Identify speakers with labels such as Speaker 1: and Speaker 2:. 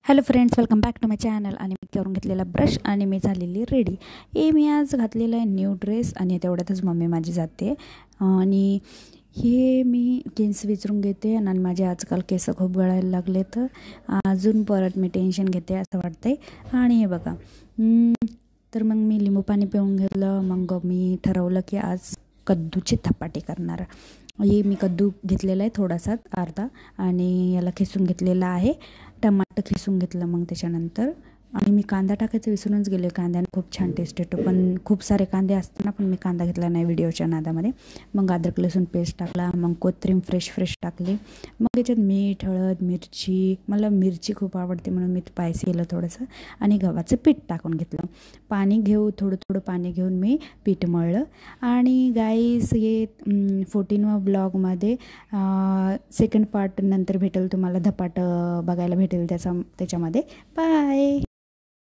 Speaker 1: Hello friends, welcome back to my channel. आणि मी करून घेतलेला ब्रश आणि मी झालेली रेडी. मी आज घातलेला आहे न्यू ड्रेस आणि तेवढ्यातच मम्मी माझी जाते आणि हे मी केस विचारून घेते. आणि माझे आजकाल केस खूप गळायला लागले, तर अजून परत मी टेन्शन घेते असं वाटतंय. आणि हे बघा, तर मग मी लिंबू पाणी पिऊन घेतलं. मग मी ठरवलं की आज कद्दूची धपाटे करणार. हे मी कद्दू घेतलेला आहे थोडासा, अर्धा, आणि याला खिसून घेतलेला आहे. टमाटर खिसून घेतलं मग त्याच्यानंतर. आणि मी कांदा टाकायचं विसरूनच गेले. कांद्याने खूप छान टेस्ट येतो, पण खूप सारे कांदे असताना पण मी कांदा घेतला नाही व्हिडिओच्या नादामध्ये. मग अद्रक लसूण पेस्ट टाकला, मग कोथिंबीर फ्रेश टाकली. मग त्याच्यात मीठ, हळद, मिरची, मला मिरची खूप आवडते म्हणून मी स्पायसी केलं थोडंसं. आणि गव्हाचं पीठ टाकून घेतलं. पाणी थोडं पाणी घेऊन मी पीठ मळलं. आणि गाईस, हे 14वा ब्लॉगमध्ये सेकंड पार्ट नंतर भेटेल तुम्हाला. धपाट बघायला भेटेल त्याच्यामध्ये. बाय.